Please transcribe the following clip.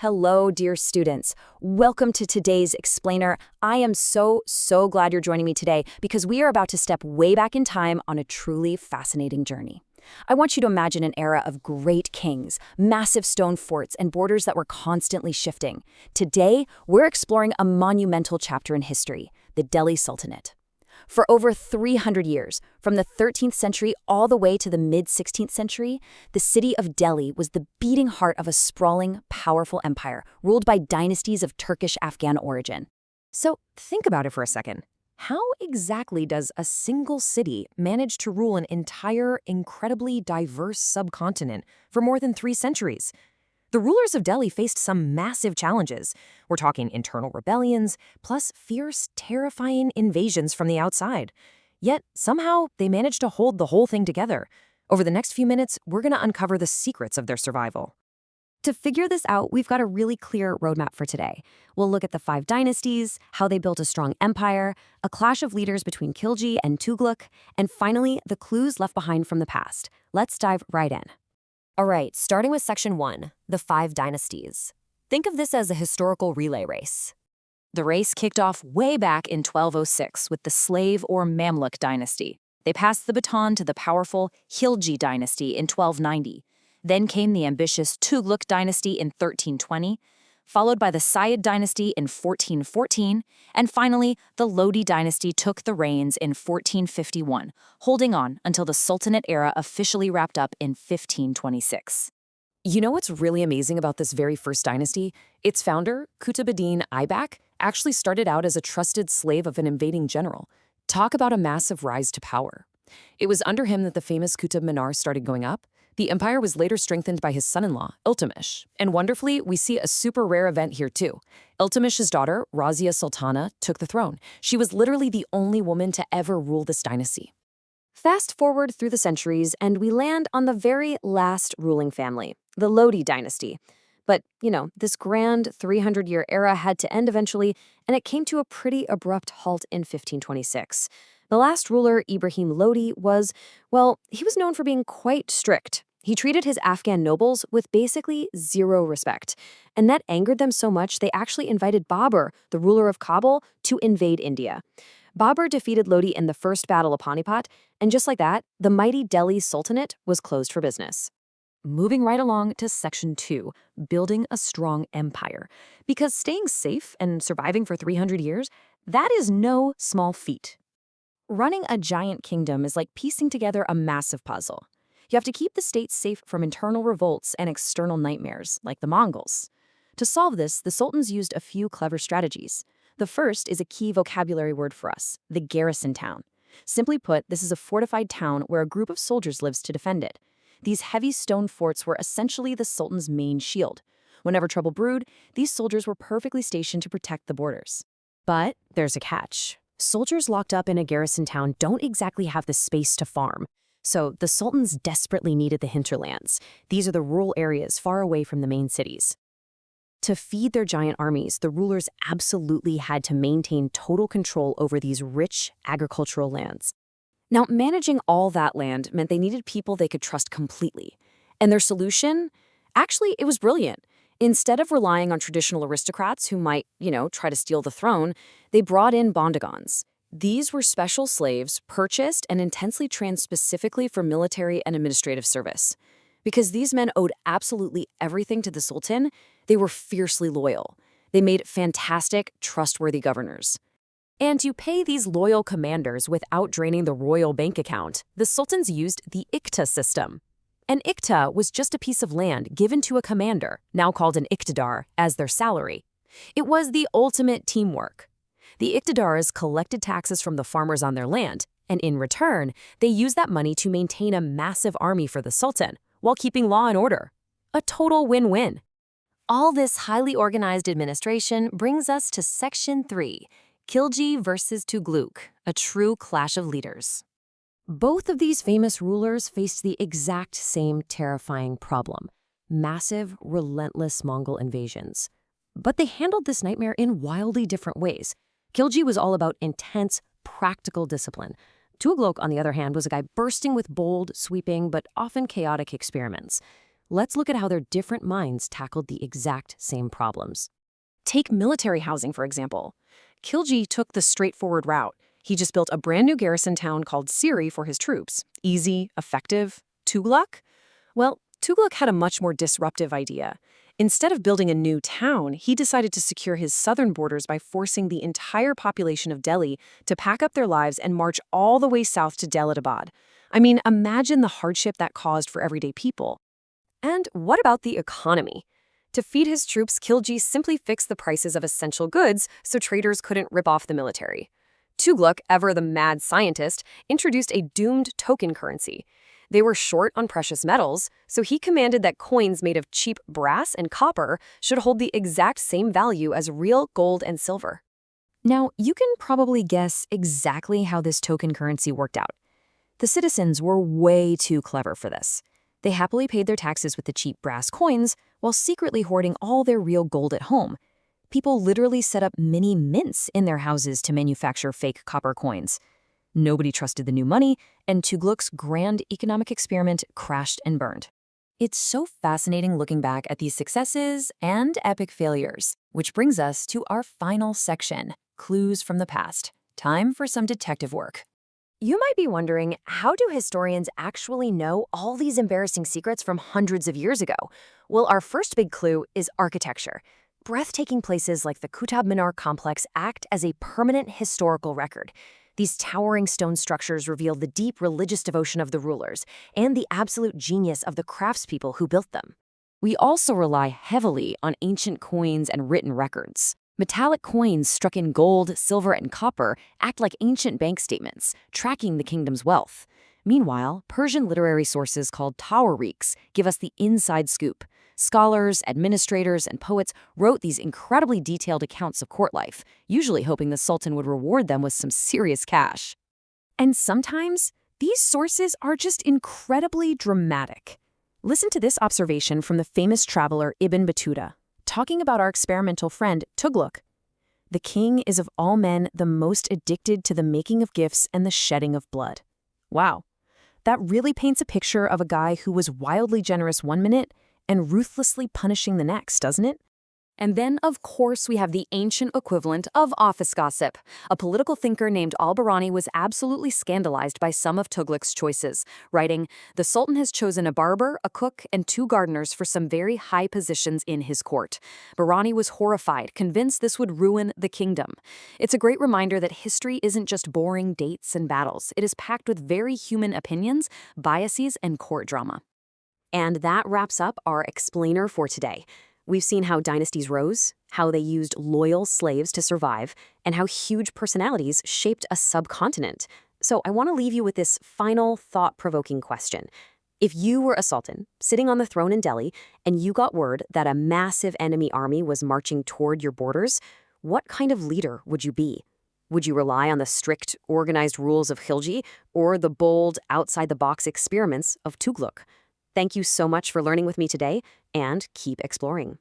Hello, dear students. Welcome to today's explainer. I am so glad you're joining me today because we are about to step way back in time on a truly fascinating journey. I want you to imagine an era of great kings, massive stone forts, and borders that were constantly shifting. Today, we're exploring a monumental chapter in history, the Delhi Sultanate. For over 300 years, from the 13th century all the way to the mid-16th century, the city of Delhi was the beating heart of a sprawling, powerful empire ruled by dynasties of Turkish-Afghan origin. So think about it for a second. How exactly does a single city manage to rule an entire, incredibly diverse subcontinent for more than 3 centuries? The rulers of Delhi faced some massive challenges. We're talking internal rebellions, plus fierce, terrifying invasions from the outside. Yet, somehow, they managed to hold the whole thing together. Over the next few minutes, we're going to uncover the secrets of their survival. To figure this out, we've got a really clear roadmap for today. We'll look at the 5 dynasties, how they built a strong empire, a clash of leaders between Khilji and Tughlaq, and finally, the clues left behind from the past. Let's dive right in. All right, starting with Section 1, the 5 dynasties. Think of this as a historical relay race. The race kicked off way back in 1206 with the Slave or Mamluk dynasty. They passed the baton to the powerful Khilji dynasty in 1290. Then came the ambitious Tughlaq dynasty in 1320, followed by the Sayyid dynasty in 1414, and finally, the Lodi dynasty took the reins in 1451, holding on until the Sultanate era officially wrapped up in 1526. You know what's really amazing about this very first dynasty? Its founder, Qutb-ud-Din Aybak, actually started out as a trusted slave of an invading general. Talk about a massive rise to power. It was under him that the famous Qutb Minar started going up. The empire was later strengthened by his son-in-law, Iltutmish. And wonderfully, we see a super rare event here too. Iltutmish's daughter, Razia Sultana, took the throne. She was literally the only woman to ever rule this dynasty. Fast forward through the centuries, and we land on the very last ruling family, the Lodi dynasty. But, this grand 300-year era had to end eventually, and it came to a pretty abrupt halt in 1526. The last ruler, Ibrahim Lodi, he was known for being quite strict. He treated his Afghan nobles with basically zero respect. And that angered them so much they actually invited Babur, the ruler of Kabul, to invade India. Babur defeated Lodi in the first battle of Panipat, and just like that, the mighty Delhi Sultanate was closed for business. Moving right along to Section 2, building a strong empire. Because staying safe and surviving for 300 years, that is no small feat. Running a giant kingdom is like piecing together a massive puzzle. You have to keep the state safe from internal revolts and external nightmares, like the Mongols. To solve this, the sultans used a few clever strategies. The first is a key vocabulary word for us, the garrison town. Simply put, this is a fortified town where a group of soldiers lives to defend it. These heavy stone forts were essentially the sultan's main shield. Whenever trouble brewed, these soldiers were perfectly stationed to protect the borders. But there's a catch. Soldiers locked up in a garrison town don't exactly have the space to farm. So the sultans desperately needed the hinterlands. These are the rural areas far away from the main cities. To feed their giant armies, the rulers absolutely had to maintain total control over these rich agricultural lands. Now, managing all that land meant they needed people they could trust completely. And their solution? Actually, it was brilliant. Instead of relying on traditional aristocrats who might, try to steal the throne, they brought in bondagans. These were special slaves purchased and intensely trained specifically for military and administrative service. Because these men owed absolutely everything to the Sultan, they were fiercely loyal. They made fantastic, trustworthy governors. And to pay these loyal commanders without draining the royal bank account, the sultans used the Iqta system. An Iqta was just a piece of land given to a commander, now called an Iqtidar, as their salary. It was the ultimate teamwork. The Iqtidars collected taxes from the farmers on their land, and in return, they used that money to maintain a massive army for the Sultan, while keeping law and order. A total win-win. All this highly organized administration brings us to Section 3, Khilji versus Tughlaq, a true clash of leaders. Both of these famous rulers faced the exact same terrifying problem: massive, relentless Mongol invasions. But they handled this nightmare in wildly different ways. Khilji was all about intense, practical discipline. Tughlaq, on the other hand, was a guy bursting with bold, sweeping, but often chaotic experiments. Let's look at how their different minds tackled the exact same problems. Take military housing, for example. Khilji took the straightforward route. He just built a brand new garrison town called Siri for his troops. Easy, effective. Tughlaq? Well, Tughlaq had a much more disruptive idea. Instead of building a new town, he decided to secure his southern borders by forcing the entire population of Delhi to pack up their lives and march all the way south to Daulatabad. I mean, imagine the hardship that caused for everyday people. And what about the economy? To feed his troops, Khilji simply fixed the prices of essential goods so traders couldn't rip off the military. Tughlaq, ever the mad scientist, introduced a doomed token currency. They were short on precious metals, so he commanded that coins made of cheap brass and copper should hold the exact same value as real gold and silver. Now, you can probably guess exactly how this token currency worked out. The citizens were way too clever for this. They happily paid their taxes with the cheap brass coins while secretly hoarding all their real gold at home. People literally set up mini mints in their houses to manufacture fake copper coins. Nobody trusted the new money, and Tughlaq's grand economic experiment crashed and burned. It's so fascinating looking back at these successes and epic failures, which brings us to our final section, Clues from the Past. Time for some detective work. You might be wondering, how do historians actually know all these embarrassing secrets from hundreds of years ago? Well, our first big clue is architecture. Breathtaking places like the Qutb Minar complex act as a permanent historical record. These towering stone structures reveal the deep religious devotion of the rulers and the absolute genius of the craftspeople who built them. We also rely heavily on ancient coins and written records. Metallic coins struck in gold, silver, and copper act like ancient bank statements, tracking the kingdom's wealth. Meanwhile, Persian literary sources called tawarikhs give us the inside scoop. Scholars, administrators, and poets wrote these incredibly detailed accounts of court life, usually hoping the Sultan would reward them with some serious cash. And sometimes, these sources are just incredibly dramatic. Listen to this observation from the famous traveler Ibn Battuta, talking about our experimental friend Tughlaq. The king is of all men the most addicted to the making of gifts and the shedding of blood. Wow, that really paints a picture of a guy who was wildly generous one minute and ruthlessly punishing the next, doesn't it? And then, of course, we have the ancient equivalent of office gossip. A political thinker named al-Biruni was absolutely scandalized by some of Tughlaq's choices, writing, "The Sultan has chosen a barber, a cook, and 2 gardeners for some very high positions in his court." Biruni was horrified, convinced this would ruin the kingdom. It's a great reminder that history isn't just boring dates and battles. It is packed with very human opinions, biases, and court drama. And that wraps up our explainer for today. We've seen how dynasties rose, how they used loyal slaves to survive, and how huge personalities shaped a subcontinent. So I want to leave you with this final thought-provoking question. If you were a sultan, sitting on the throne in Delhi, and you got word that a massive enemy army was marching toward your borders, what kind of leader would you be? Would you rely on the strict, organized rules of Khilji, or the bold, outside-the-box experiments of Tughlaq? Thank you so much for learning with me today, and keep exploring.